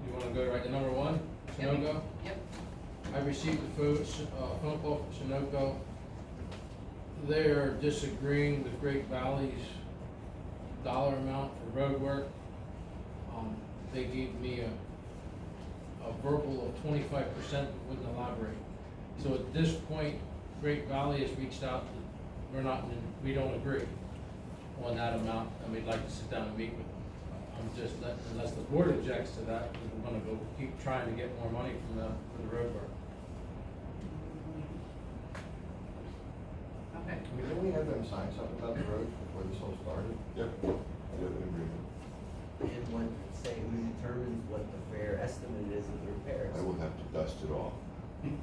You wanna go right to number 1, Sunoco? Yep. I received a phone call from Sunoco. They are disagreeing with Great Valley's dollar amount for road work. They gave me a verbal of 25%, but wouldn't elaborate. So at this point, Great Valley has reached out, we don't agree on that amount, and we'd like to sit down and meet with them. Unless the board objects to that, we're gonna go keep trying to get more money for the road work. Okay. Didn't we have them sign something about the road before this all started? Yep, you have an agreement. And what, say, who determines what the fair estimate is of the repairs? I will have to dust it off. And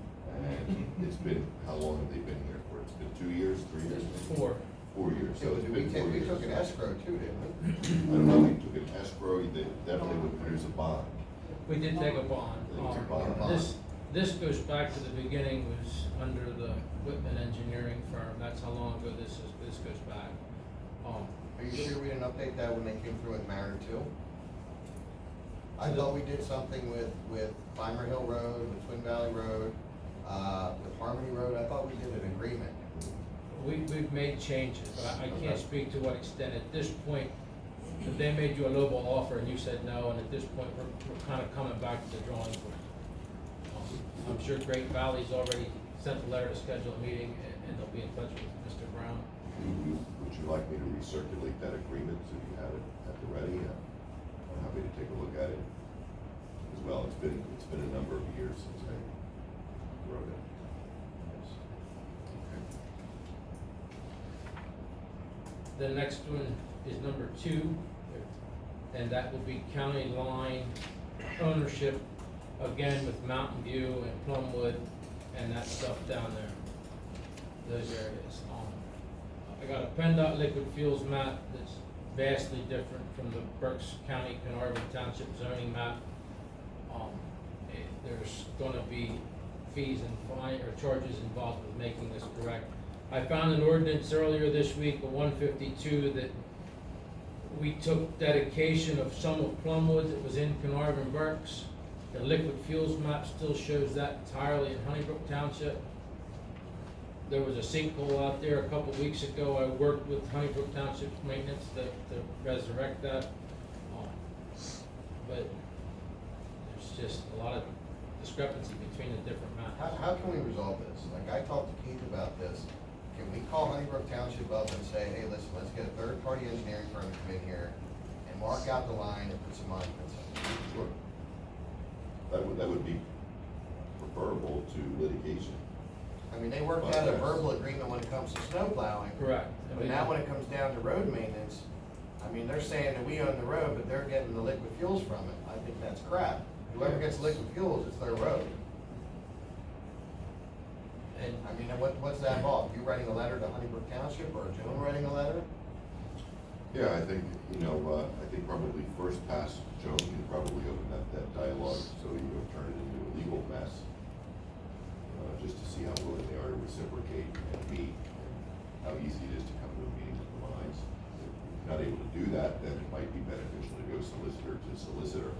it's been, how long have they been here for? It's been 2 years, 3 years? 4. 4 years, so it's We been 4 years. we took an escrow too, didn't we? I don't know, they took an escrow, they definitely would produce a bond. We did take a bond. There was a bond. This goes back to the beginning, was under the Whitman Engineering firm, that's how long ago this goes back. Are you sure we didn't update that when they came through with Mariner 2? I thought we did something with Climber Hill Road, with Twin Valley Road, with Harmony Road, I thought we did an agreement. We've made changes, but I can't speak to what extent. At this point, if they made you a lowball offer and you said no, and at this point, we're kind of coming back to the drawing board. I'm sure Great Valley's already sent a letter to schedule a meeting, and they'll be in touch with Mr. Brown. Would you like me to recirculate that agreement so you have it at the ready? I'm happy to take a look at it as well. It's been a number of years since I wrote it. Yes. The next one is number 2, and that will be county line ownership, again with Mountain View and Plumwood and that stuff down there, those areas. I got a PennDOT liquid fuels map that's vastly different from the Berks County, Caernvarvon Township zoning map. There's gonna be fees and fine or charges involved with making this correct. I found an ordinance earlier this week, a 152, that we took dedication of some of Plumwood that was in Caernvarvon Berks. The liquid fuels map still shows that entirely in Honeybrook Township. There was a sinkhole out there a couple weeks ago. I worked with Honeybrook Township Maintenance to resurrect that. But there's just a lot of discrepancy between the different maps. How can we resolve this? Like, I talked to Keith about this. Can we call Honeybrook Township up and say, hey, listen, let's get a third-party engineering firm to come in here and mark out the line and put some monuments in? Sure. That would be preferable to litigation. I mean, they worked out a verbal agreement when it comes to snow plowing. Correct. But now when it comes down to road maintenance, I mean, they're saying that we own the road, but they're getting the liquid fuels from it. I think that's crap. Whoever gets liquid fuels, it's their road. And I mean, what's that involve? You writing a letter to Honeybrook Township or Joan writing a letter? Yeah, I think, I think probably first pass, Joan can probably open up that dialogue so you don't turn it into a legal mess. Just to see how willing they are to reciprocate and meet, and how easy it is to come to a meeting with the lines. If you're not able to do that, then it might be beneficial to go solicitor to solicitor,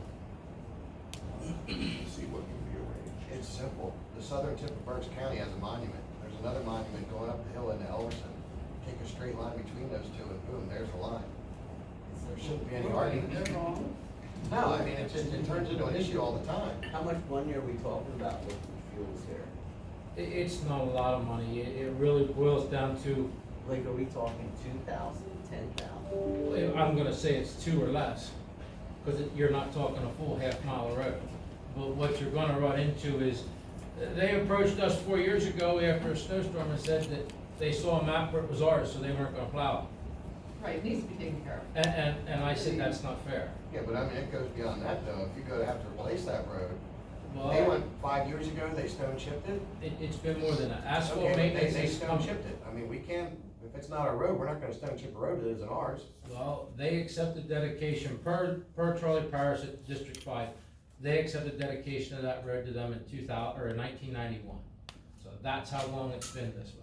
to see what can be arranged. It's simple. The southern tip of Berks County has a monument. There's another monument going up the hill into Elverson. Take a straight line between those two and boom, there's the line. There shouldn't be any argument. They're wrong. No, I mean, it turns into an issue all the time. How much money are we talking about liquid fuels here? it's not a lot of money. It really boils down to, Like, are we talking 2,000, 10,000? I'm gonna say it's 2 or less, cause you're not talking a full half-mile of road. But what you're gonna run into is, they approached us 4 years ago after a snowstorm and said that they saw a map where it was ours, so they weren't gonna plow it. Right, it needs to be taken care of. And I said, that's not fair. Yeah, but I mean, it goes beyond that though. If you go to have to replace that road, Well, they went 5 years ago, they stone chipped it. it's been more than that. Asphalt Okay, maintenance they is stone coming. chipped it. I mean, we can't, if it's not our road, we're not gonna stone chip a road that isn't ours. Well, they accepted dedication per Charlie Paris at District 5. They accepted dedication of that road to them in 1991. So that's how long it's been this way.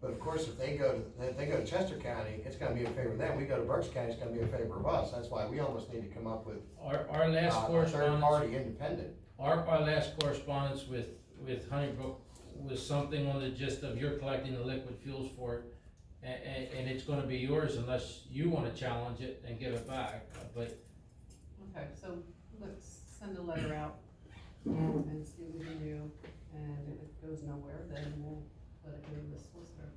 But of course, if they go to Chester County, it's gonna be in favor of them. We go to Berks County, it's gonna be in favor of us. That's why we almost need to come up with Our last a third correspondence, party independent. our last correspondence with Honeybrook was something on the gist of you're collecting the liquid fuels for it, and it's gonna be yours unless you wanna challenge it and give it back, but Okay, so let's send a letter out and see what we can do, and if it goes nowhere, then we'll let it go to the solicitor.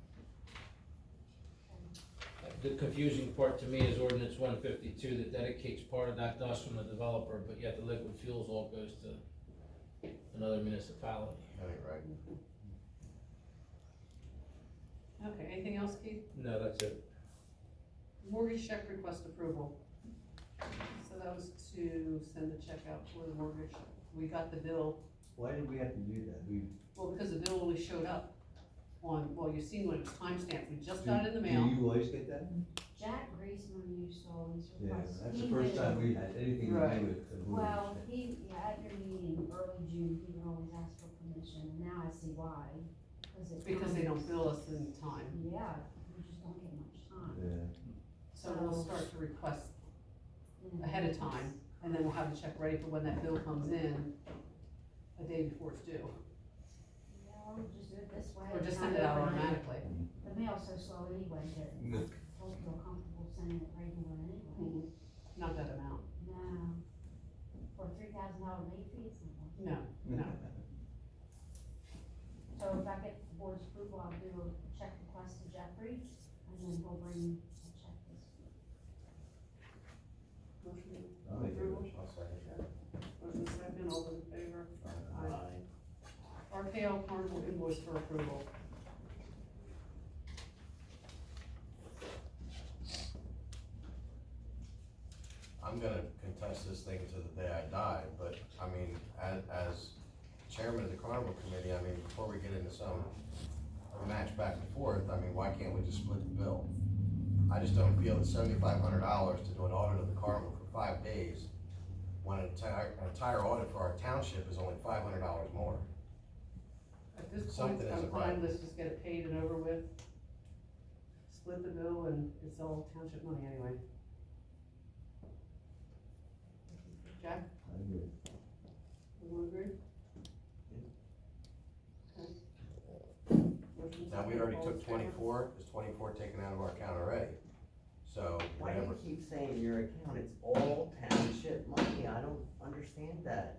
the confusing part to me is ordinance 152 that dedicates part of that to us from the developer, but yet the liquid fuels all goes to another municipality. That ain't right. Okay, anything else, Keith? No, that's it. Mortgage check request approval. So that was to send the check out for the mortgage. We got the bill, Why did we have to do that? well, because the bill only showed up on, well, you've seen when it was timestamped, we just got it in the mail. Do you always get that? Jack Griezmann used to always Yeah, request. that's he the first would- time we had anything to Right. do with the mortgage. Well, at your meeting, early June, he would always ask for permission, and now I see why, Because they don't bill us in time. Yeah, we just don't get much time. Yeah. So we'll start to request ahead of time, and then we'll have the check ready for when that bill comes in a day before it's due. Yeah, we'll just do it this way. Or just not send it out overnight. automatically. The mail's so slow anyway that I don't feel comfortable sending it regular anyway. Not that amount. No, for $3,000 late fee, it's not worth it. No, no. So if I get the board's approval, I'll do a check request to Jeffrey, and then he'll bring a check this week. Motion I'll make a approval? motion. I'll second. Motion second, all those in favor? Aye. RKO Carnival invoice for approval. I'm gonna contest this thing to the day I die, but I mean, as chairman of the carnival committee, I mean, before we get into some match back and forth, I mean, why can't we just split the bill? I just don't feel that $7,500 to do an audit of the carnival for 5 days, when an entire audit for our township is only $500 more. At this point, Something I'm isn't fine, right. let's just get it paid and over with. Split the bill and it's all township money anyway. Jack, I agree. everyone agree? Okay. Motion Now, we second, already all took in favor? 24, there's 24 taken out of our account already, so Why do whatever. you keep saying your account, it's all township money, I don't understand that.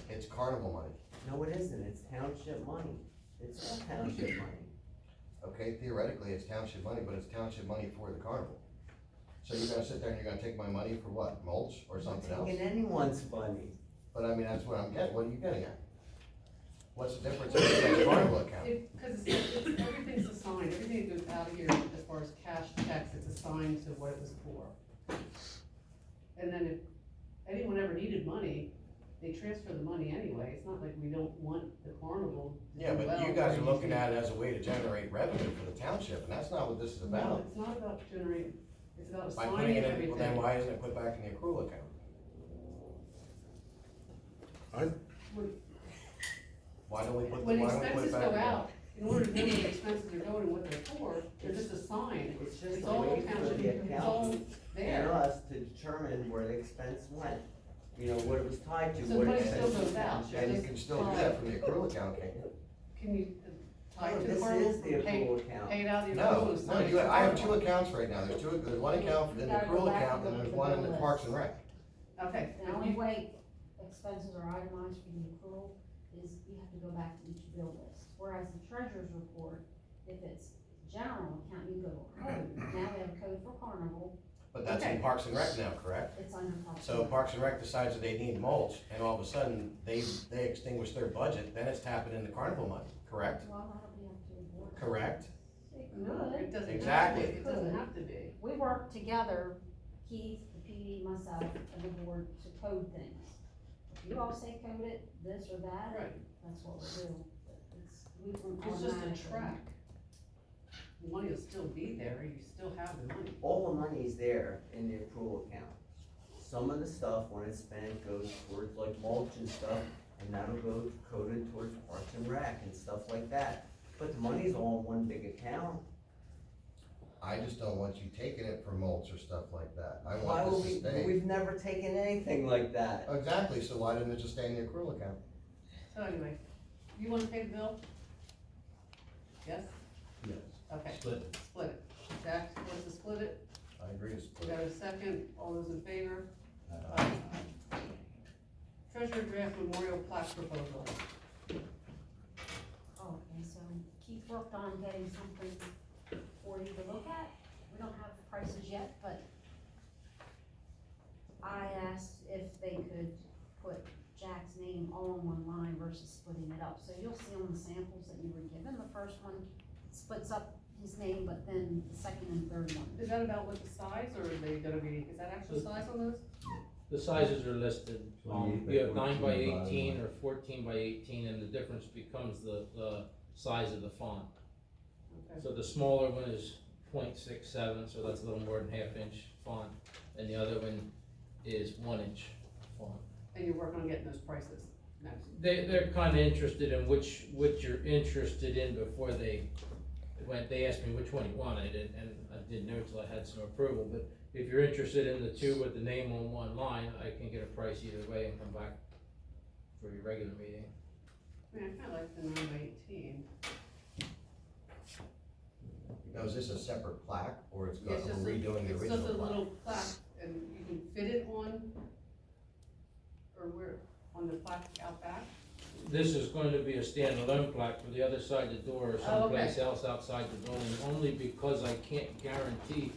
It's carnival money. No, it isn't, it's township money, it's all township money. Okay, theoretically, it's township money, but it's township money for the carnival. So you're gonna sit there and you're gonna take my money for what, mulch or something else? Taking anyone's money. But I mean, that's what I'm getting, what are you getting at? What's the difference in the carnival account? Cause it's, everything's assigned, everything that goes out of here as far as cash checks, it's assigned to what it was for. And then if anyone ever needed money, they transfer the money anyway, it's not like we don't want the carnival to Yeah, do well. but you guys are or looking anything. at it as a way to generate revenue for the township, and that's not what this is No, about. it's not about generating, it's about By putting assigning it in, everything. well, then why isn't it put back in the accrual account? Why don't we put, When why don't we put expenses it back go in? out, in order to know where the expenses are going and what they're for, they're just assigned. It's just It's a all way for township, the it's all accountant and there. us to determine where the expense went. You know, what it was tied to, So what money expense still the goes out. township. And you can still do that from the accrual account, can't you? Can you tie No, it to the this carnival, is the pay, accrual account. pay it out of the No, accrual and no, assign it you, to the I have two carnival? accounts right now, there's one account in the gotta go accrual back account, and and look there's at one the in the bill Parks list. and Rec. Okay. The only way expenses are itemized for the accrual is you have to go back to each bill list. Whereas the treasurer's report, if it's general account, you go to code. Now we have a code for carnival, But that's in Okay. Parks and Rec now, correct? it's under Parks So and Parks and Rec decides that they need mulch, and all of a sudden, they extinguish their budget, then it's tapping into carnival money, correct? Well, that'll be up to the board. Correct? It No, could. it doesn't have to, Exactly. it doesn't have to be. We work together, Keith, the PD, myself, and the board to code things. If you all say code it, this or that, Right. that's what we'll do. But we won't It's just a automatically- track. The money will still be there, you still have the money. All the money's there in the accrual account. Some of the stuff, when it's spent, goes towards like mulch and stuff, and that'll go coded towards Parks and Rec and stuff like that. But the money's all in one big account. I just don't want you taking it for mulch or stuff like that. I Why want would this to we, stay. we've never taken anything like that. Exactly, so why didn't it just stay in the accrual account? So anyway, you wanna pay the bill? Yes? Yes. Okay, Split. split it. Jack wants to split it, I agree to we split got it. a second, all those in favor? Uh, Treasurer draft memorial plaque proposal. Okay, so Keith worked on getting something for you to look at. We don't have prices yet, but I asked if they could put Jack's name all in one line versus splitting it up. So you'll see on the samples that you were given, the first one splits up his name, but then the second and third one. Is that about what the size, or are they gonna be, is that actual size on those? The sizes are listed, 28 by you have 9 by 14 by 18 or 14 by 18, and the difference becomes the size of the font. Okay. So the smaller one is 0.67, so that's a little more than half-inch font, and the other one is 1-inch font. And you're working on getting those prices next. They're kinda interested in which you're interested in before they asked me which one you wanted, and I didn't know till I had some approval, but if you're interested in the two with the name on one line, I can get a price either way and come back for your regular meeting. I mean, I kinda like the 9 by 18. Now, is this a separate plaque, or it's Yeah, it's just a- redoing the It's original just a plaque? little plaque, and you can fit it on, or where, on the plaque out back? This is going to be a standalone plaque for the other side of the door or someplace else outside the building, only because I can't guarantee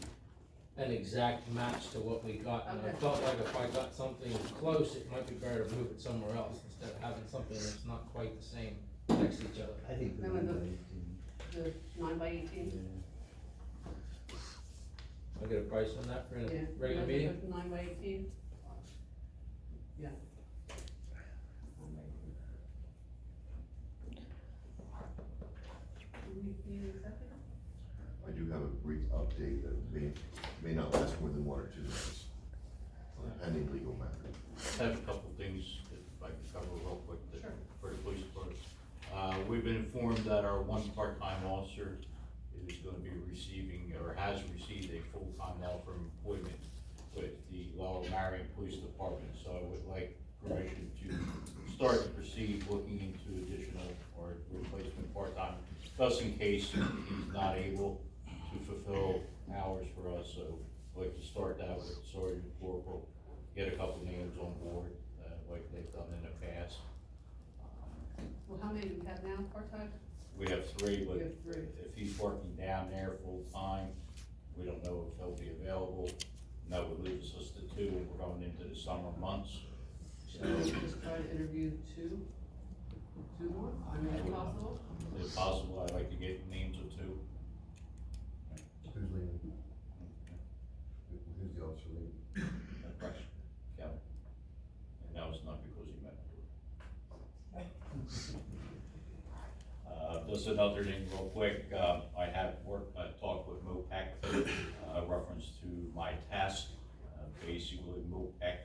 an exact match to what we got. And I Okay. felt like if I got something close, it might be better to move it somewhere else instead of having something that's not quite the same next to each other. I think the 9 by 18. The 9 by 18? I'll get a price on that for Yeah. a regular You meeting. guys put 9 by 18? Yeah. 9 by 18. Do we need a second? I do have a brief update that may not last more than 1 or 2 minutes on a pending legal matter. I have a couple things that I can cover real quick Sure. for the police department. We've been informed that our one part-time officer is gonna be receiving, or has received a full-time offer of employment with the Lower Marion Police Department, so I would like permission to start to proceed looking into additional or replacement part-time, just in case he's not able to fulfill hours for us, so I'd like to start that with Sergeant Corporal, get a couple names on board, like they've done in the past. Well, how many do we have now, part-time? We have 3, but We have 3. if he's working down there full-time, we don't know if he'll be available. And that would leave us to 2, and we're going into the summer months. So just try to interview two more, I mean, if possible. If possible, I'd like to get names of two. Who's leaving? Who's the officer leaving? Fresh, Kevin. And that was not because he met me. Just another thing real quick, I talked with MOPEC, reference to my test. Basically, MOPEC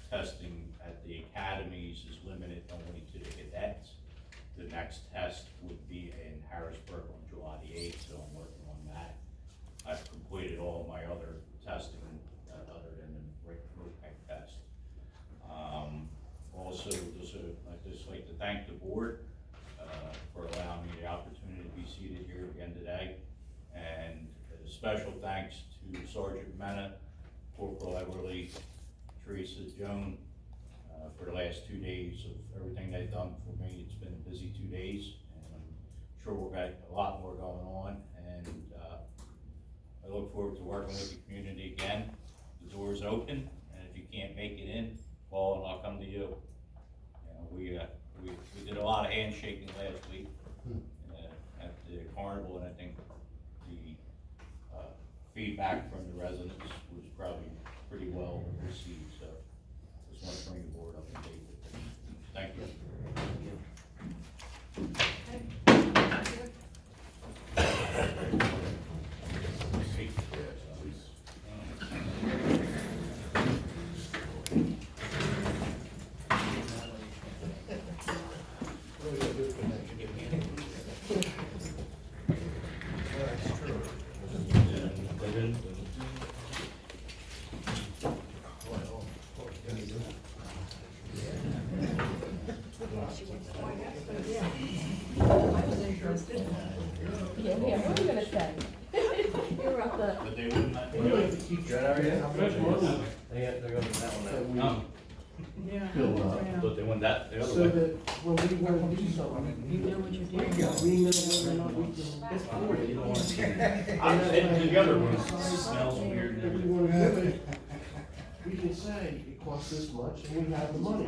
testing at the academies is limited only to the cadets. The next test would be in Harrisburg on July the 8th, so I'm working on that. I've completed all my other testing, other than the MOPEC test. Also, I'd just like to thank the board for allowing me the opportunity to be seated here again today. And a special thanks to Sergeant Mena, Corporal Everly, Teresa Joan, for the last 2 days of everything they've done for me. It's been a busy 2 days, and I'm sure we've got a lot more going on. And I look forward to working with the community again. The door's open, and if you can't make it in, call and I'll come to you. You know, we did a lot of handshaking last week at the carnival, and I think the feedback from the residents was probably pretty well received. So just want to bring the board up to date with it. Thank you. Yeah, what are you gonna say? You're up the. But they wouldn't let me. They're going to that one out. No. But they want that the other So way. that when we want to do something, You know what you're doing. we know whether or not we can. It's boring, you don't want to. And the other one smells weird. If we want to do it, we can say it costs this much and we have the money.